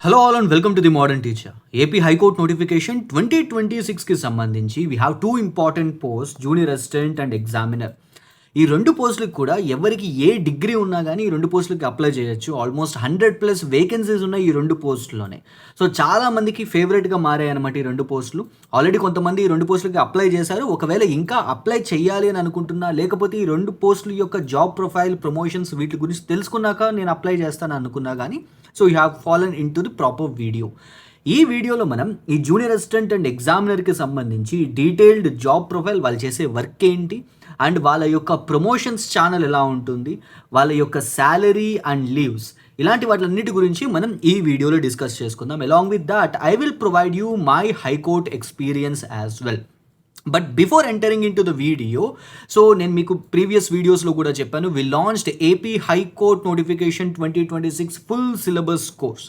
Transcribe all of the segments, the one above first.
Hello all and welcome to the modern teacher. AP high court notification 2026కి సంబంధించి we have two important post, junior assistant and examiner. ఈ రెండు పోస్టులకు కూడా ఎవరికి ఏ డిగ్రీ ఉన్నా కానీ ఈ రెండు పోస్టులకి అప్లై చేయొచ్చు. ఆల్మోస్ట్ 100+ వేకెన్సీస్ ఉన్నాయి ఈ రెండు పోస్టుల్లోనే. సో చాలామందికి ఫేవరెట్గా మారాయన్నమాట ఈ రెండు పోస్టులు. ఆల్రెడీ కొంతమంది ఈ రెండు పోస్టులకి అప్లై చేశారు. ఒకవేళ ఇంకా అప్లై చేయాలి అని అనుకుంటున్నా, లేకపోతే ఈ రెండు పోస్టుల యొక్క జాబ్ ప్రొఫైల్, ప్రమోషన్స్ వీటి గురించి తెలుసుకున్నాక నేను అప్లై చేస్తాను అనుకున్నా కానీ, so you have fallen in to the proper video. ఈ వీడియోలో మనం ఈ జూనియర్ అసిస్టెంట్ అండ్ ఎగ్జామినర్కి సంబంధించి డీటెయిల్డ్ జాబ్ ప్రొఫైల్, వాళ్ళు చేసే వర్క్ ఏంటి, అండ్ వాళ్ళ యొక్క ప్రమోషన్స్ ఛానల్ ఎలా ఉంటుంది, వాళ్ళ యొక్క శాలరీ అండ్ లీవ్స్, ఇలాంటి వాటిలన్నిటి గురించి మనం ఈ వీడియోలో డిస్కస్ చేసుకుందాం. Along with that I will provide you my high court experience as well. But before entering in to the video, so నేను మీకు ప్రీవియస్ వీడియోస్లో కూడా చెప్పాను, we launched AP high court notification 2026 full syllabus course.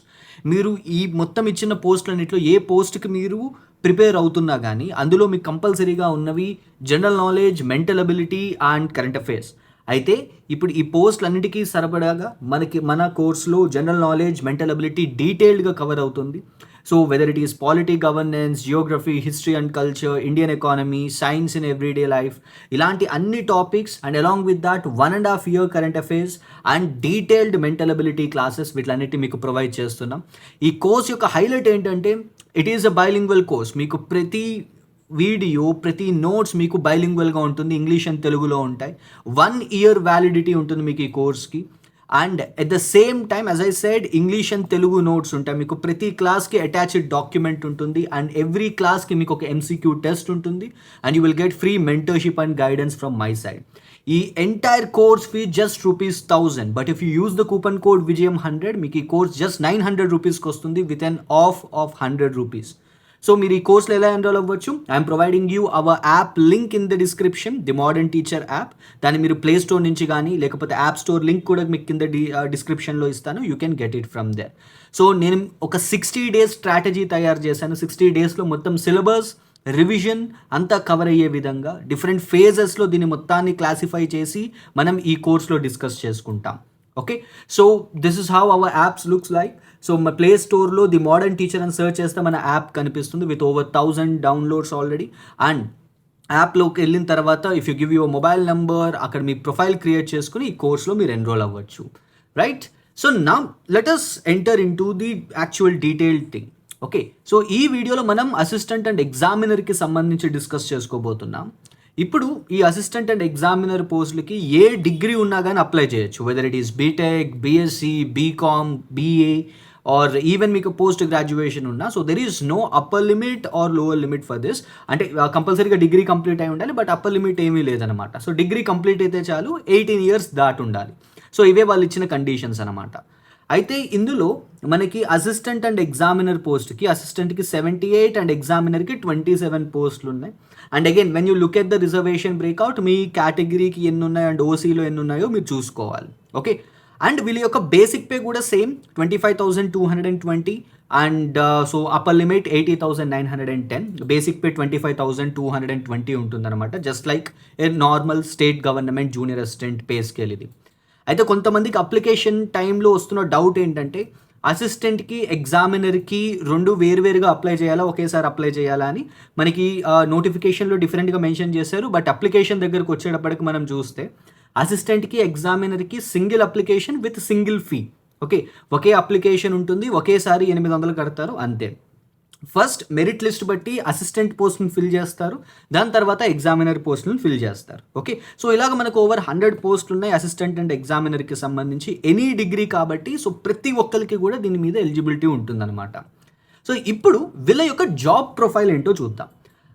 మీరు ఈ మొత్తం ఇచ్చిన పోస్టులన్నింటిలో ఏ పోస్ట్కి మీరు ప్రిపేర్ అవుతున్నా కానీ అందులో మీకు కంపల్సరీగా ఉన్నవి general knowledge, mental ability and current affairs. అయితే ఇప్పుడు ఈ పోస్టులన్నిటికీ సరిపడాగా మన కోర్సులో జనరల్ నాలెడ్జ్, మెంటల్ అబిలిటీ డీటెయిల్డ్గా కవర్ అవుతుంది. So whether it is polity, governance, geography, history and culture, Indian economy, science in everyday life, ఇలాంటి అన్ని topics and along with that 1.5 year current affairs and detailed mental ability classes, వీటిలన్నిటి మీకు provide చేస్తున్నాం. ఈ course యొక్క highlight ఏంటంటే it is a bilingual course. మీకు ప్రతి వీడియో, ప్రతి నోట్స్ మీకు బైలింగ్వల్గా ఉంటుంది, ఇంగ్లీష్ అండ్ తెలుగులో ఉంటాయి. 1 year వ్యాలిడిటీ ఉంటుంది మీకు ఈ కోర్స్కి. And at the same time as I said, English and Telugu notes ఉంటాయి. మీకు ప్రతి క్లాస్కి అటాచ్డ్ డాక్యుమెంట్ ఉంటుంది అండ్ ఎవ్రీ క్లాస్కి మీకు ఒక MCQ టెస్ట్ ఉంటుంది and you will get free mentorship and guidance from my side. ఈ entire course fee just ₹1000. But if you use the coupon code విజయం100, మీకు ఈ కోర్స్ జస్ట్ 900 రూపీస్కి వస్తుంది with an off of ₹100. So మీరు ఈ కోర్స్లో ఎలా ఎన్రోల్ అవ్వచ్చు? I'm providing you our app link in the description, the modern teacher app. దాన్ని మీరు ప్లే స్టోర్ నుంచి కానీ లేకపోతే యాప్ స్టోర్ లింక్ కూడా మీకు కింద డిస్క్రిప్షన్లో ఇస్తాను. You can get it from there. So నేను ఒక 60 days స్ట్రాటజీ తయారు చేశాను. 60 daysలో మొత్తం సిలబస్, రివిజన్ అంతా కవర్ అయ్యే విధంగా డిఫరెంట్ ఫేజెస్లో దీన్ని మొత్తాన్ని క్లాసిఫై చేసి మనం ఈ కోర్స్లో డిస్కస్ చేసుకుంటాం. Okay, so this is how our apps looks like. So మా ప్లే స్టోర్లో ది మోడర్న్ టీచర్ అని సెర్చ్ చేస్తే మన యాప్ కనిపిస్తుంది with over 1000 downloads already. And యాప్లోకి వెళ్ళిన తర్వాత if you give your mobile number, అక్కడ మీ ప్రొఫైల్ క్రియేట్ చేసుకుని ఈ కోర్స్లో మీరు ఎన్రోల్ అవ్వచ్చు. Right, so now let us enter in to the actual detailed thing. Okay, so ఈ వీడియోలో మనం అసిస్టెంట్ అండ్ ఎగ్జామినర్కి సంబంధించి డిస్కస్ చేసుకోబోతున్నాం. ఇప్పుడు ఈ అసిస్టెంట్ అండ్ ఎగ్జామినర్ పోస్టులకి ఏ డిగ్రీ ఉన్నా కానీ అప్లై చేయొచ్చు. Whether it is BTech, BSc, BCom, BA or even మీకు పోస్ట్ గ్రాడ్యుయేషన్ ఉన్నా. So there is no upper limit or lower limit for this. అంటే కంపల్సరీగా డిగ్రీ కంప్లీట్ అయి ఉండాలి, బట్ అప్పర్ లిమిట్ ఏమీ లేదనమాట. సో డిగ్రీ కంప్లీట్ అయితే చాలు, 18 years దాటి ఉండాలి. సో ఇవే వాళ్ళు ఇచ్చిన కండిషన్స్ అనమాట. అయితే ఇందులో మనకి అసిస్టెంట్ అండ్ ఎగ్జామినర్ పోస్ట్కి, అసిస్టెంట్కి 78 అండ్ ఎగ్జామినర్కి 27 పోస్టులు ఉన్నాయి. And again when you look at the reservation breakout, మీ కేటగిరీకి ఎన్ని ఉన్నాయి అండ్ ఓసీలో ఎన్ని ఉన్నాయో మీరు చూసుకోవాలి. ఓకే, అండ్ వీళ్ళ యొక్క బేసిక్ పే కూడా same 25,220 and so upper limit 80,910, basic pay 25,220 ఉంటుందన్నమాట. జస్ట్ లైక్ ఏ normal state government junior assistant pay scale ఇది. అయితే కొంతమందికి అప్లికేషన్ టైంలో వస్తున్న డౌట్ ఏంటంటే అసిస్టెంట్కి, ఎగ్జామినర్కి రెండు వేరువేరుగా అప్లై చేయాలా, ఒకేసారి అప్లై చేయాలా అని. మనకి నోటిఫికేషన్లో డిఫరెంట్గా మెన్షన్ చేశారు, బట్ అప్లికేషన్ దగ్గరకు వచ్చేటప్పటికి మనం చూస్తే అసిస్టెంట్కి, ఎగ్జామినర్కి single application with single fee. Okay, ఒకే అప్లికేషన్ ఉంటుంది, ఒకేసారి 800 కడతారు అంతే. ఫస్ట్ మెరిట్ లిస్ట్ బట్టి అసిస్టెంట్ పోస్ట్ని ఫిల్ చేస్తారు, దాని తర్వాత ఎగ్జామినర్ పోస్ట్ని ఫిల్ చేస్తారు. ఓకే, సో ఇలాగ మనకు ఓవర్ 100 పోస్టులు ఉన్నాయి అసిస్టెంట్ అండ్ ఎగ్జామినర్కి సంబంధించి, ఎనీ డిగ్రీ కాబట్టి. సో ప్రతి ఒక్కరికి కూడా దీని మీద ఎలిజిబిలిటీ ఉంటుందన్నమాట. సో ఇప్పుడు వీళ్ళ యొక్క జాబ్ ప్రొఫైల్ ఏంటో చూద్దాం.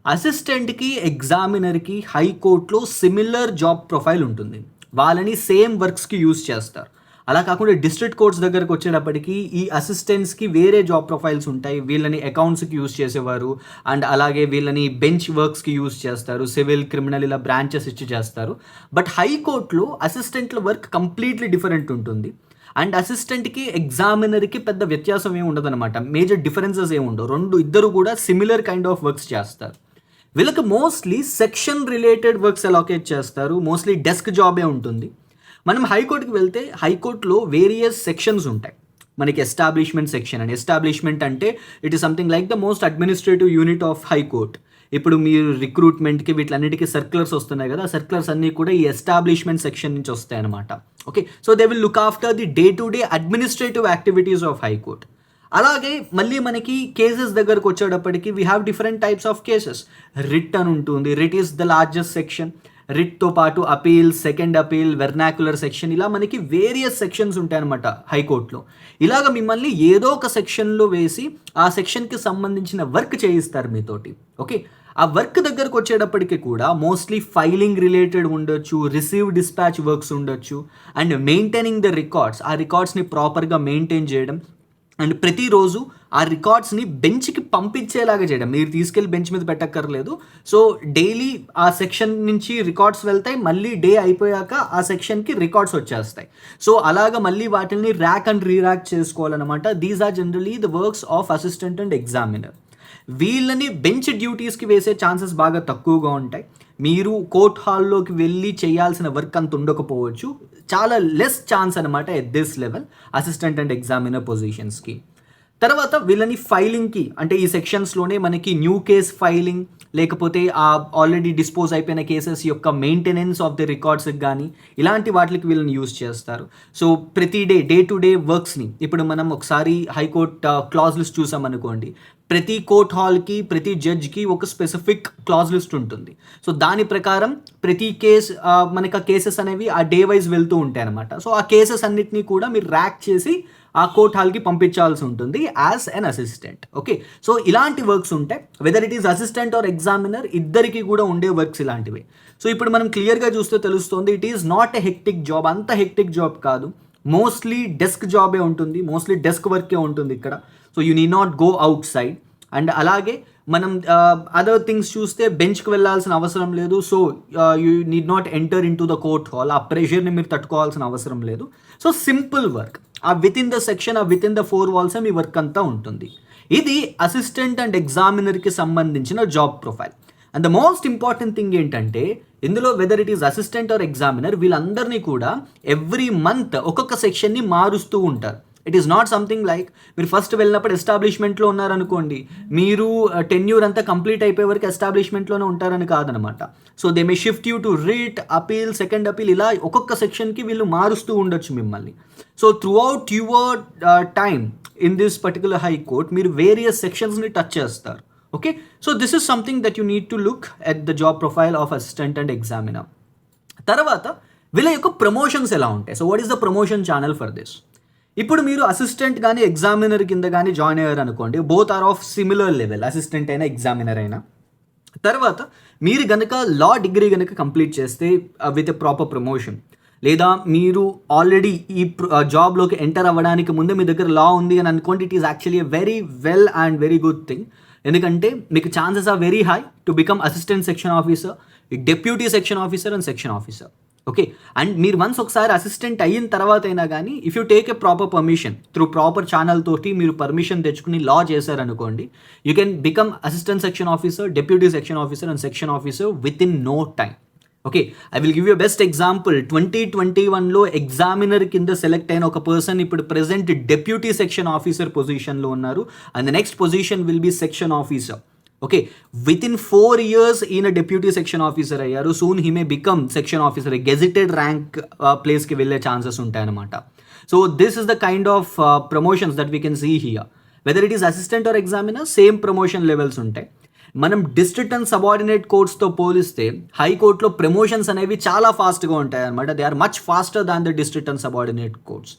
అసిస్టెంట్కి, ఎగ్జామినర్కి హైకోర్టులో సిమిలర్ జాబ్ ప్రొఫైల్ ఉంటుంది. వాళ్ళని సేమ్ వర్క్స్కి యూజ్ చేస్తారు. అలా కాకుండా డిస్ట్రిక్ట్ కోర్ట్స్ దగ్గరకు వచ్చేటప్పటికి ఈ అసిస్టెంట్స్కి వేరే జాబ్ ప్రొఫైల్స్ ఉంటాయి. వీళ్ళని అకౌంట్స్కి యూజ్ చేసేవారు అండ్ అలాగే వీళ్ళని బెంచ్ వర్క్స్కి యూజ్ చేస్తారు, సివిల్, క్రిమినల్ ఇలా బ్రాంచెస్ ఇచ్చి చేస్తారు. బట్ హైకోర్టులో అసిస్టెంట్ల వర్క్ కంప్లీట్లీ డిఫరెంట్ ఉంటుంది. అండ్ అసిస్టెంట్కి, ఎగ్జామినర్కి పెద్ద వ్యత్యాసం ఏమి ఉండదన్నమాట, మేజర్ డిఫరెన్సెస్ ఏమి ఉండవు. ఇద్దరు కూడా సిమిలర్ కైండ్ ఆఫ్ వర్క్స్ చేస్తారు. వీళ్ళకి mostly section related works allocate చేస్తారు, మోస్ట్లీ డెస్క్ జాబే ఉంటుంది. మనం హైకోర్టుకి వెళ్తే హైకోర్టులో వేరియస్ సెక్షన్స్ ఉంటాయి. మనకి ఎస్టాబ్లిష్మెంట్ సెక్షన్ అండి. ఎస్టాబ్లిష్మెంట్ అంటే it is something like the most administrative unit of high court. ఇప్పుడు మీరు రిక్రూట్మెంట్కి వీటిలన్నిటికీ సర్క్యులర్స్ వస్తున్నాయి కదా, ఆ సర్క్యులర్స్ అన్నీ కూడా ఈ ఎస్టాబ్లిష్మెంట్ సెక్షన్ నుంచి వస్తాయి అనమాట. Okay, so they will look after the day to day administrative activities of high court. అలాగే మళ్ళీ మనకి కేసెస్ దగ్గరకు వచ్చేటప్పటికి we have different types of cases. Writ అని ఉంటుంది, writ is the largest section. రిట్తో పాటు appeal, second appeal, vernacular section, ఇలా మనకి వేరియస్ సెక్షన్స్ ఉంటాయి అనమాట హైకోర్టులో. ఇలాగ మిమ్మల్ని ఏదో ఒక సెక్షన్లో వేసి ఆ సెక్షన్కి సంబంధించిన వర్క్ చేయిస్తారు మీతోటి. ఓకే, ఆ వర్క్ దగ్గరకు వచ్చేటప్పటికి కూడా మోస్ట్లీ ఫైలింగ్ రిలేటెడ్ ఉండొచ్చు, రిసీవ్ డిస్పాచ్ వర్క్స్ ఉండొచ్చు, అండ్ మెయింటైనింగ్ ద రికార్డ్స్, ఆ రికార్డ్స్ని ప్రాపర్గా మెయింటైన్ చేయడం, అండ్ ప్రతిరోజు ఆ రికార్డ్స్ని బెంచ్కి పంపించేలాగా చేయడం. మీరు తీసుకెళ్ళి బెంచ్ మీద పెట్టక్కర్లేదు. సో డైలీ ఆ సెక్షన్ నుంచి రికార్డ్స్ వెళ్తాయి, మళ్ళీ డే అయిపోయాక ఆ సెక్షన్కి రికార్డ్స్ వచ్చేస్తాయి. సో అలాగ మళ్ళీ వాటిని ర్యాక్ అండ్ రీరాక్ చేసుకోవాలన్నమాట. These are generally the works of assistant and examiner. వీళ్ళని బెంచ్ డ్యూటీస్కి వేసే ఛాన్సెస్ బాగా తక్కువగా ఉంటాయి. మీరు కోర్ట్ హాల్లోకి వెళ్ళి చేయాల్సిన వర్క్ అంత ఉండకపోవచ్చు. చాలా లెస్ ఛాన్స్ అనమాట at this level assistant and examiner పొజిషన్స్కి. తర్వాత వీళ్ళని ఫైలింగ్కి, అంటే ఈ సెక్షన్స్లోనే మనకి న్యూ కేస్ ఫైలింగ్, లేకపోతే ఆ ఆల్రెడీ డిస్పోజ్ అయిపోయిన కేసెస్ యొక్క మెయింటెనెన్స్ ఆఫ్ ది రికార్డ్స్కి కానీ ఇలాంటి వాటికి వీళ్ళని యూజ్ చేస్తారు. సో ప్రతి డే టు డే వర్క్స్ని, ఇప్పుడు మనం ఒకసారి హైకోర్ట్ క్లాజ్ లిస్ట్ చూసామనుకోండి, ప్రతి కోర్ట్ హాల్కి, ప్రతి జడ్జ్కి ఒక స్పెసిఫిక్ క్లాజ్ లిస్ట్ ఉంటుంది. సో దాని ప్రకారం ప్రతి కేస్ మనకి ఆ కేసెస్ అనేవి ఆ డే వైజ్ వెళ్తూ ఉంటాయి అనమాట. సో ఆ కేసెస్ అన్నిటినీ కూడా మీరు ర్యాక్ చేసి ఆ కోర్ట్ హాల్కి పంపించాల్సి ఉంటుంది as an assistant. Okay, so ఇలాంటి వర్క్స్ ఉంటాయి. Weather it is assistant or examiner, ఇద్దరికి కూడా ఉండే వర్క్స్ ఇలాంటివి. సో ఇప్పుడు మనం క్లియర్గా చూస్తే తెలుస్తుంది, it is not a hectic job. అంత హెక్టిక్ జాబ్ కాదు, మోస్ట్లీ డెస్క్ జాబే ఉంటుంది, మోస్ట్లీ డెస్క్ వర్కే ఉంటుంది ఇక్కడ. So you need not go out side. And అలాగే మనం అదర్ థింగ్స్ చూస్తే బెంచ్కి వెళ్ళాల్సిన అవసరం లేదు. So you need not enter in to the court hall, ఆ ప్రెషర్ని మీరు తట్టుకోవాల్సిన అవసరం లేదు. సో సింపుల్ వర్క్, ఆ విత్ ఇన్ ద సెక్షన్, ఆ with in the 4 walls me work అంతా ఉంటుంది. ఇది అసిస్టెంట్ అండ్ ఎగ్జామినర్కి సంబంధించిన job profile. And the most important thing ఏంటంటే, ఇందులో weather it is assistant or examiner, వీళ్ళందరినీ కూడా ఎవ్రీ మంత్ ఒక్కొక్క సెక్షన్ని మారుస్తూ ఉంటారు. It is not something like మీరు ఫస్ట్ వెళ్ళినప్పుడు ఎస్టాబ్లిష్మెంట్లో ఉన్నారనుకోండి, మీరు టెన్యూర్ అంతా కంప్లీట్ అయిపోయే వరకు ఎస్టాబ్లిష్మెంట్లోనే ఉంటారని కాదనమాట. So they may shift you to writ, appeal, second appeal, ఇలా ఒక్కొక్క సెక్షన్కి వీళ్ళు మారుస్తూ ఉండొచ్చు మిమ్మల్ని. So through out your time in this particular high court మీరు వేరియస్ సెక్షన్స్ని టచ్ చేస్తారు. Okay, so this is something that you need to look at the job profile of assistant and examiner. తర్వాత వీళ్ళ యొక్క ప్రమోషన్స్ ఎలా ఉంటాయి? So what is the promotion channel for this? ఇప్పుడు మీరు assistant కానీ ఎగ్జామినర్ కింద కానీ జాయిన్ అయ్యారు అనుకోండి, both are of similar level, assistant అయినా ఎగ్జామినర్ అయినా. తర్వాత మీరు కనుక లా డిగ్రీ కనుక కంప్లీట్ చేస్తే విత్ ఎ ప్రాపర్ ప్రమోషన్, లేదా మీరు ఆల్రెడీ ఈ జాబ్లోకి ఎంటర్ అవ్వడానికి ముందే మీ దగ్గర లా ఉంది అని అనుకోండి, it is actually a very well and very good thing. ఎందుకంటే మీకు chances are very high to become assistant section officer, deputy section officer and section officer. Okay, and మీరు వన్స్ ఒకసారి అసిస్టెంట్ అయిన తర్వాత అయినా కానీ if you take a proper permission through proper channel తోటి మీరు పర్మిషన్ తెచ్చుకుని లా చేశారనుకోండి, you can become assistant section officer, deputy section officer and section officer with in no time. Okay, I will give you best example. 2021లో examiner కింద select అయిన ఒక person ఇప్పుడు present deputy section officer పొజిషన్లో ఉన్నారు, and the next position will be section officer. Okay, with in 4 years ఈయన deputy section officer అయ్యారు. Soon he may become section officer, gazetted rank ప్లేస్కి వెళ్ళే ఛాన్సెస్ ఉంటాయన్నమాట. So this is the kind of promotions that we can see here. Whether it is assistant or examiner, same promotion levels ఉంటాయి. మనం district and subordinate కోర్ట్స్తో పోలిస్తే హైకోర్టులో promotions అనేవి చాలా ఫాస్ట్గా ఉంటాయి అనమాట. They are much faster than the district and subordinate courts.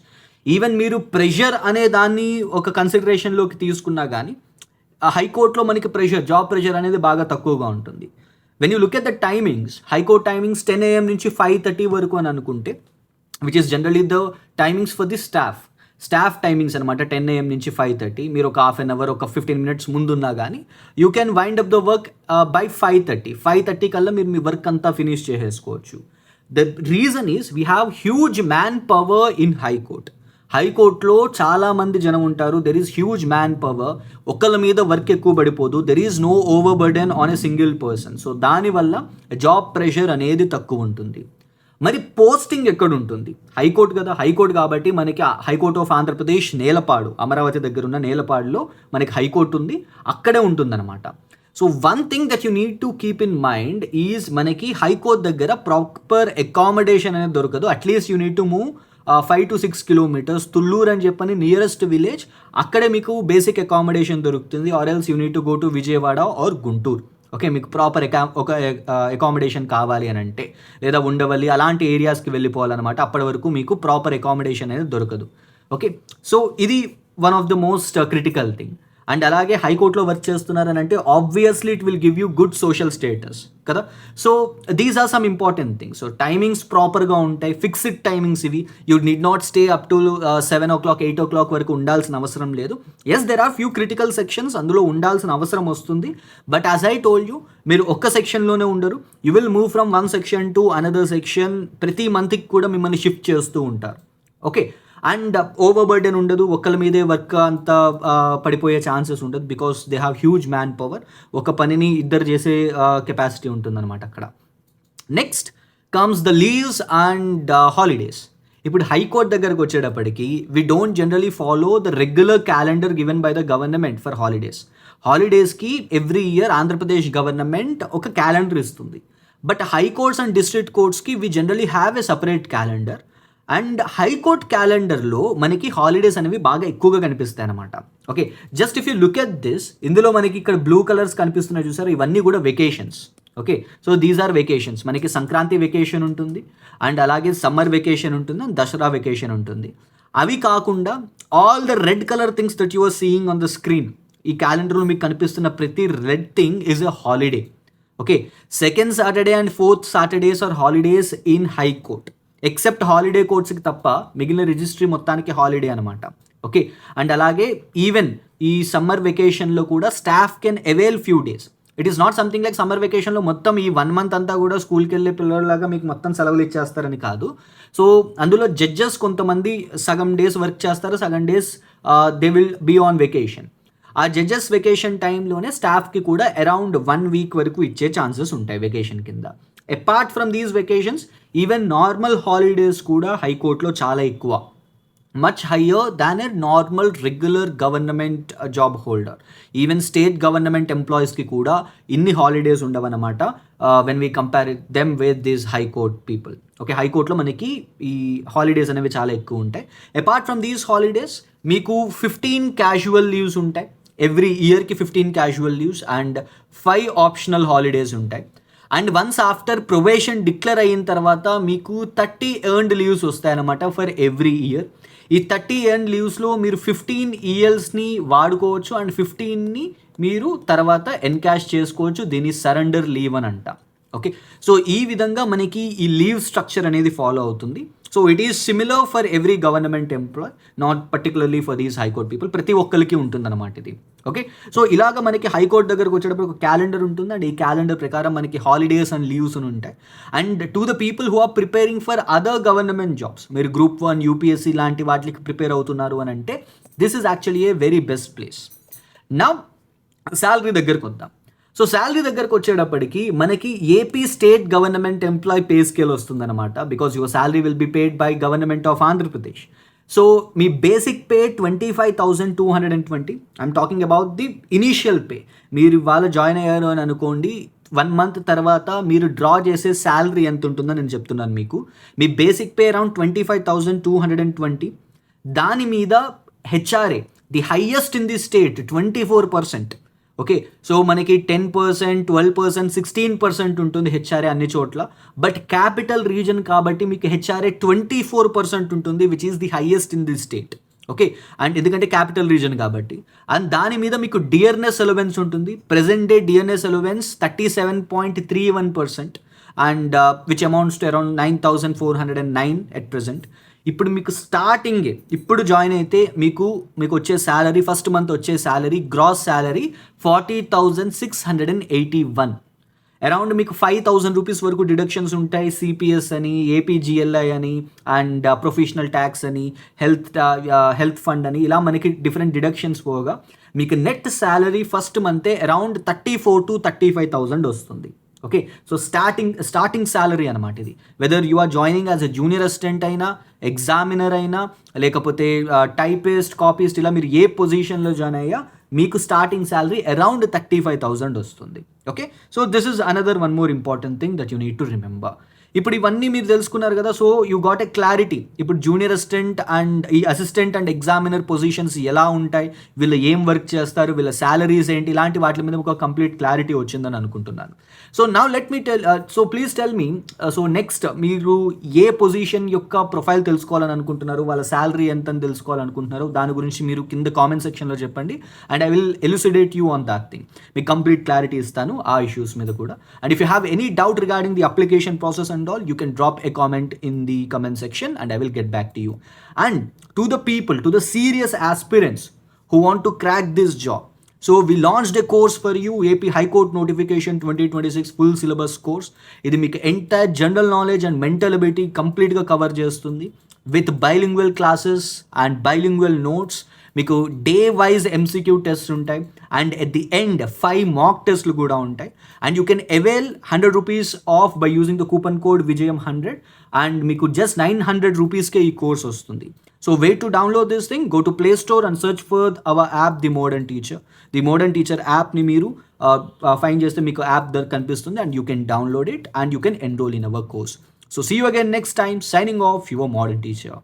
Even మీరు ప్రెషర్ అనే దాన్ని ఒక కన్సిడరేషన్లోకి తీసుకున్నా కానీ హైకోర్టులో మనకి జాబ్ ప్రెషర్ అనేది బాగా తక్కువగా ఉంటుంది. When you look at the timings, high court timings 10 AM నుంచి 5:30 వరకు అని అనుకుంటే, which is generally the timings for the staff timings అనమాట. 10 AM నుంచి 5:30. మీరు ఒక హాఫ్ అన్ అవర్, ఒక 15 minutes ముందున్నా కానీ you can wind up the work by 5:30 కల్లా మీరు మీ వర్క్ అంతా ఫినిష్ చేసేసుకోవచ్చు. The reason is we have huge man power in high court. హైకోర్టులో చాలామంది జనం ఉంటారు, there is huge man power, ఒకళ్ళ మీద వర్క్ ఎక్కువ పడిపోదు, there is no over burden on a single person. So దానివల్ల జాబ్ ప్రెషర్ అనేది తక్కువ ఉంటుంది. మరి పోస్టింగ్ ఎక్కడ ఉంటుంది? హైకోర్టు కదా, హైకోర్టు కాబట్టి మనకి హైకోర్ట్ ఆఫ్ ఆంధ్రప్రదేశ్ నేలపాడు, అమరావతి దగ్గర ఉన్న నేలపాడులో మనకి హైకోర్టు ఉంది, అక్కడే ఉంటుందన్నమాట. So one thing that you need to keep in mind is మనకి హైకోర్టు దగ్గర ప్రాపర్ అకామిడేషన్ అనేది దొరకదు. At least you need to move 5 to 6 kilometers. Thullur అని చెప్పని నియరెస్ట్ విలేజ్, అక్కడే మీకు బేసిక్ అకామిడేషన్ దొరుకుతుంది. Or else you need to go to Vijayawada are Guntur. Okay, మీకు ప్రాపర్ ఒక అకామిడేషన్ కావాలి అని అంటే, లేదా ఉండవల్లి అలాంటి ఏరియాస్కి వెళ్ళిపోవాలన్నమాట. అప్పటి వరకు మీకు ప్రాపర్ అకామిడేషన్ అనేది దొరకదు. ఓకే, సో ఇది one of the most critical thing. And అలాగే హైకోర్టులో వర్క్ చేస్తున్నారని అంటే obviously it will give you good social status కదా. So these are some important things. So timings ప్రాపర్గా ఉంటాయి, ఫిక్స్డ్ టైమింగ్స్ ఇవి. You need not stay up to 7 o'clock 8 o'clock వరకు ఉండాల్సిన అవసరం లేదు. Yes, there are few critical sections, అందులో ఉండాల్సిన అవసరం వస్తుంది. But as I told you, మీరు ఒక్క సెక్షన్లోనే ఉండరు. You will move from one section to another section. ప్రతి మంత్కి కూడా మిమ్మల్ని షిఫ్ట్ చేస్తూ ఉంటారు. ఓకే, అండ్ ఓవర్ బర్డెన్ ఉండదు, ఒక్కరి మీదే వర్క్ అంతా పడిపోయే ఛాన్సెస్ ఉండదు. Because they have huge man power. ఒక పనిని ఇద్దరు చేసే కెపాసిటీ ఉంటుందన్నమాట అక్కడ. Next comes the leaves and holidays. ఇప్పుడు హైకోర్టు దగ్గరకు వచ్చేటప్పటికి we don't generally follow the regular calendar given by the government for holidays. హాలిడేస్కి every year Andhra Pradesh government ఒక క్యాలెండర్ ఇస్తుంది. But high courts and district కోర్ట్స్కి we generally have a separate calendar. And high court క్యాలెండర్లో మనకి holidays అనేవి బాగా ఎక్కువగా కనిపిస్తాయి అన్నమాట. Okay, just if you look at this, ఇందులో మనకి ఇక్కడ బ్లూ కలర్స్ కనిపిస్తున్నాయి చూసారు, ఇవన్నీ కూడా vacations. Okay, so these are vacations. మనకి సంక్రాంతి వెకేషన్ ఉంటుంది, అండ్ అలాగే సమ్మర్ వెకేషన్ ఉంటుంది, అండ్ దసరా వెకేషన్ ఉంటుంది. అవి కాకుండా all the red colour things that you are seeing on the screen, ఈ క్యాలెండర్లో మీకు కనిపిస్తున్న ప్రతి red thing is a holiday. Okay, second Saturday and fourth Saturdays are holidays in high court. Except holiday కోర్ట్స్కి తప్ప మిగిలిన రిజిస్ట్రీ మొత్తానికి హాలిడే అనమాట. Okay, and అలాగే ఈవెన్ ఈ సమ్మర్ వెకేషన్లో కూడా staff can avail few days. It is not something like summer వెకేషన్లో మొత్తం ఈ 1 month అంతా కూడా స్కూల్కి వెళ్ళే పిల్లలాగా మీకు మొత్తం సెలవులు ఇచ్చేస్తారని కాదు. సో అందులో జడ్జెస్ కొంతమంది సగం డేస్ వర్క్ చేస్తారు, సగం days they will be on vacation. ఆ జడ్జెస్ వెకేషన్ టైంలోనే స్టాఫ్కి కూడా అరౌండ్ 1 week వరకు ఇచ్చే ఛాన్సెస్ ఉంటాయి వెకేషన్ కింద. Apart from these vacations, even normal holidays కూడా హైకోర్టులో చాలా ఎక్కువ, much higher than a normal regular government job holder. Even state government ఎంప్లాయీస్కి కూడా ఇన్ని హాలిడేస్ ఉండవన్నమాట when we compare them with this high court people. Okay, హైకోర్టులో మనకి ఈ హాలిడేస్ అనేవి చాలా ఎక్కువ ఉంటాయి. అపార్ట్ ఫ్రమ్ దీస్ హాలిడేస్ మీకు 15 క్యాజువల్ లీవ్స్ ఉంటాయి. ఎవ్రీ ఇయర్కి 15 casual leaves and 5 optional holidays ఉంటాయి. And once after probation declare అయిన తర్వాత మీకు 30 ఎర్న్డ్ లీవ్స్ వస్తాయన్నమాట ఫర్ ఎవ్రీ ఇయర్. ఈ 30 ఎర్న్డ్ లీవ్స్లో మీరు 15 ELsని వాడుకోవచ్చు అండ్ 15ని మీరు తర్వాత ఎన్కాష్ చేసుకోవచ్చు. దీన్ని సరెండర్ లీవ్ అని అంట. ఓకే, సో ఈ విధంగా మనకి ఈ లీవ్ స్ట్రక్చర్ అనేది ఫాలో అవుతుంది. So it is similar for every government employee, not particularly for these high court people. ప్రతి ఒక్కరికి ఉంటుందన్నమాట ఇది. ఓకే, సో ఇలాగ మనకి హైకోర్టు దగ్గరకు వచ్చేటప్పుడు ఒక క్యాలెండర్ ఉంటుంది, అండ్ ఈ క్యాలెండర్ ప్రకారం మనకి హాలిడేస్ అండ్ లీవ్స్ అని ఉంటాయి. And to the people who are preparing for other government jobs, మీరు గ్రూప్ 1 UPSC లాంటి వాటికి ప్రిపేర్ అవుతున్నారు అని అంటే this is actually a very best place. Now salary దగ్గరకు వద్దాం. సో శాలరీ దగ్గరకు వచ్చేటప్పటికి మనకి AP state government employee pay scale వస్తుందన్నమాట. Because your salary will be paid by government of Andhra Pradesh. So మీ basic pay 25,220. I'm talking about the initial pay. మీరు ఇవాళ join అయ్యారు అని అనుకోండి, 1 month తర్వాత మీరు డ్రా చేసే శాలరీ ఎంత ఉంటుందో నేను చెప్తున్నాను మీకు. మీ బేసిక్ పే అరౌండ్ 25,220. దాని మీద HRA the highest in the state 24%. Okay, so మనకి 10%, 12%, 16% ఉంటుంది హెచ్ఆర్ఏ అన్ని చోట్ల. బట్ క్యాపిటల్ రీజన్ కాబట్టి మీకు హెచ్ఆర్ఏ 24% ఉంటుంది, which is the highest in the state. Okay, and ఎందుకంటే క్యాపిటల్ రీజన్ కాబట్టి. అండ్ దాని మీద మీకు డియర్నెస్ అలవెన్స్ ఉంటుంది. Present day dearness allowance 37.31%, and which amounts to around 9,409 at present. ఇప్పుడు మీకు స్టార్టింగ్ ఇప్పుడు జాయిన్ అయితే మీకు వచ్చే శాలరీ, ఫస్ట్ మంత్ వచ్చే శాలరీ, గ్రాస్ శాలరీ 40,681. అరౌండ్ మీకు 5,000 రూపీస్ వరకు డిడక్షన్స్ ఉంటాయి. CPS అని, APGLI అని, అండ్ ప్రొఫెషనల్ ట్యాక్స్ అని, హెల్త్ ఫండ్ అని, ఇలా మనకి డిఫరెంట్ డిడక్షన్స్ పోగా మీకు నెట్ శాలరీ ఫస్ట్ మంతే అరౌండ్ 34,000 to 35,000 వస్తుంది. ఓకే, సో స్టార్టింగ్ శాలరీ అనమాట ఇది. Whether you are joining as a junior assistant అయినా, ఎగ్జామినర్ అయినా, లేకపోతే టైపిస్ట్, కాపీస్ట్, ఇలా మీరు ఏ పొజిషన్లో జాయిన్ అయ్యా మీకు స్టార్టింగ్ శాలరీ అరౌండ్ 35,000 వస్తుంది. Okay, so this is another one more important thing that you need to remember. ఇప్పుడు ఇవన్నీ మీరు తెలుసుకున్నారు కదా, so you got a clarity. ఇప్పుడు జూనియర్ అసిస్టెంట్ అండ్ ఈ అసిస్టెంట్ అండ్ ఎగ్జామినర్ పొజిషన్స్ ఎలా ఉంటాయి, వీళ్ళు ఏం వర్క్ చేస్తారు, వీళ్ళ శాలరీస్ ఏంటి, ఇలాంటి వాటి మీద ఒక కంప్లీట్ క్లారిటీ వచ్చిందని అనుకుంటున్నాను. So now let me tell, so please tell me, so next మీరు ఏ పొజిషన్ యొక్క ప్రొఫైల్ తెలుసుకోవాలని అనుకుంటున్నారు, వాళ్ళ శాలరీ ఎంత అని తెలుసుకోవాలనుకుంటున్నారు, దాని గురించి మీరు కింద కామెంట్ సెక్షన్లో చెప్పండి and I will elucidate you on that thing. మీకు కంప్లీట్ క్లారిటీ ఇస్తాను ఆ ఇష్యూస్ మీద కూడా. And if you have any doubt regarding the application process and all, you can drop a comment in the comment section and I will get back to you. And to the people, to the serious aspirants who want to crack this job, so we launched a course for you, AP High Court Notification 2026 full syllabus course. ఇది మీకు entire general knowledge and mental ability కంప్లీట్గా cover చేస్తుంది with bilingual classes and bilingual notes. మీకు day wise MCQ test ఉంటాయి and at the end 5 మాక్ టెస్ట్లు కూడా ఉంటాయి. And you can avail 100 rupees of by using the coupon code Vijayam100 and మీకు just 900 రూపీస్కే ఈ కోర్స్ వస్తుంది. So way to download this thing, go to play store and search for hour app the modern teacher. The modern teacher యాప్ని మీరు find చేస్తే మీకు app కనిపిస్తుంది and you can download it and you can enrol in our course. So see you again next time. Signing off, your modern teacher.